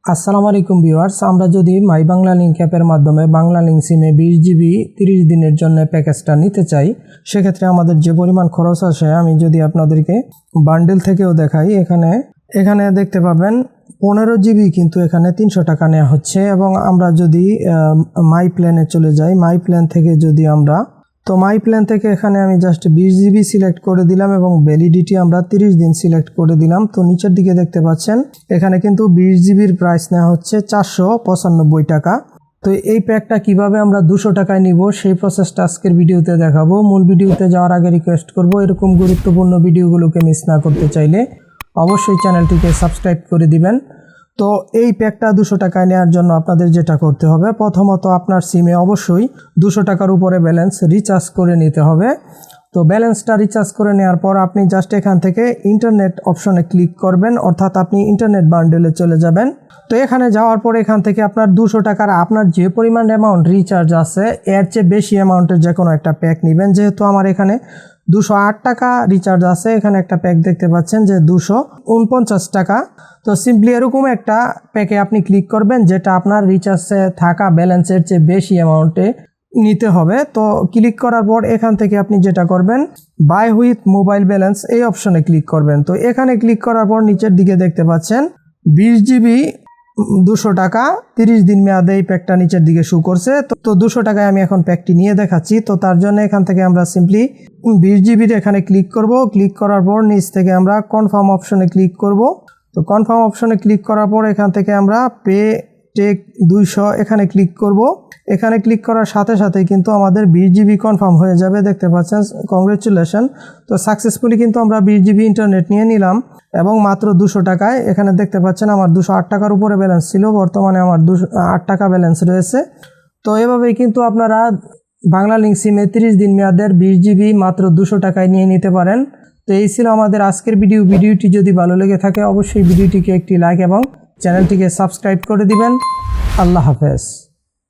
আসসালামু আলাইকুম ভিউয়ার্স, আমরা যদি মাই বাংলা লিংক অ্যাপের মাধ্যমে বাংলা লিংক সিমে 20 জিবি 30 দিনের জন্য প্যাকেজটা নিতে চাই, সেক্ষেত্রে আমাদের যে পরিমাণ খরচ আসে আমি যদি আপনাদেরকে বান্ডেল থেকেও দেখাই, এখানে দেখতে পাবেন 15 জিবি কিন্তু এখানে 300 টাকা নেওয়া হচ্ছে। এবং আমরা যদি মাই প্ল্যানে চলে যাই, মাই প্ল্যান থেকে যদি আমরা মাই প্ল্যান থেকে এখানে আমি জাস্ট 20 জিবি সিলেক্ট করে দিলাম এবং ভ্যালিডিটি আমরা 30 দিন সিলেক্ট করে দিলাম। তো নিচের দিকে দেখতে পাচ্ছেন এখানে কিন্তু 20 জিবির প্রাইস নেওয়া হচ্ছে 495 টাকা। তো এই প্যাকটা কিভাবে আমরা 200 টাকায় নিব সেই প্রসেসটা আজকের ভিডিওতে দেখাবো। মূল ভিডিওতে যাওয়ার আগে রিকোয়েস্ট করব, এরকম গুরুত্বপূর্ণ ভিডিওগুলোকে মিস না করতে চাইলে অবশ্যই চ্যানেলটিকে সাবস্ক্রাইব করে দিবেন। তো এই প্যাকটা 200 টাকায় নেওয়ার জন্য আপনাদের যেটা করতে হবে, প্রথমত আপনার সিমে অবশ্যই 200 টাকার উপরে ব্যালেন্স রিচার্জ করে নিতে হবে। তো ব্যালেন্সটা রিচার্জ করে নেওয়ার পর আপনি জাস্ট এখান থেকে ইন্টারনেট অপশনে ক্লিক করবেন, অর্থাৎ আপনি ইন্টারনেট বান্ডেলে চলে যাবেন। তো এখানে যাওয়ার পর এখান থেকে আপনার 200 টাকার আপনার যে পরিমাণ অ্যামাউন্ট রিচার্জ আছে এর চেয়ে বেশি অ্যামাউন্টের যে কোনো একটা প্যাক নেবেন। যেহেতু আমার এখানে 208 টাকা রিচার্জ আছে, এখানে একটা প্যাক দেখতে পাচ্ছেন যে 249 টাকা। তো সিম্পলি এরকম একটা প্যাকে আপনি ক্লিক করবেন যেটা আপনার রিচার্জে থাকা ব্যালেন্সের চেয়ে বেশি অ্যামাউন্টে নিতে হবে। তো ক্লিক করার পর এখান থেকে আপনি যেটা করবেন, বাই উইথ মোবাইল ব্যালেন্স এই অপশনে ক্লিক করবেন। তো এখানে ক্লিক করার পর নিচের দিকে দেখতে পাচ্ছেন 20 জিবি 200 টাকা 30 দিন মেয়াদে এই প্যাকটা নিচের দিকে শো করছে। তো 200 টাকায় আমি এখন প্যাকটি নিয়ে দেখাচ্ছি। তো তার জন্য এখান থেকে আমরা সিম্পলি 20 জিবির এখানে ক্লিক করব। ক্লিক করার পর নিচ থেকে আমরা কনফার্ম অপশনে ক্লিক করব। তো কনফার্ম অপশনে ক্লিক করার পর এখান থেকে আমরা পে টেক 200 এখানে ক্লিক করব। এখানে ক্লিক করার সাথে সাথে কিন্তু আমাদের 20 জিবি কনফার্ম হয়ে যাবে। দেখতে পাচ্ছেন, কংগ্রেচুলেশন। তো সাকসেসফুলি কিন্তু আমরা 20 জিবি ইন্টারনেট নিয়ে নিলাম এবং মাত্র 200 টাকায়। এখানে দেখতে পাচ্ছেন আমার 208 টাকার উপরে ব্যালেন্স ছিল, বর্তমানে আমার 208 টাকা ব্যালেন্স রয়েছে। তো এভাবেই কিন্তু আপনারা বাংলা লিংক সিমে 30 দিন মেয়াদের 20 জিবি মাত্র 200 টাকায় নিয়ে নিতে পারেন। তো এই ছিল আমাদের আজকের ভিডিওটি যদি ভালো লেগে থাকে অবশ্যই ভিডিওটিকে একটি লাইক এবং চ্যানেলটিকে সাবস্ক্রাইব করে দিবেন। আল্লাহ হাফেজ।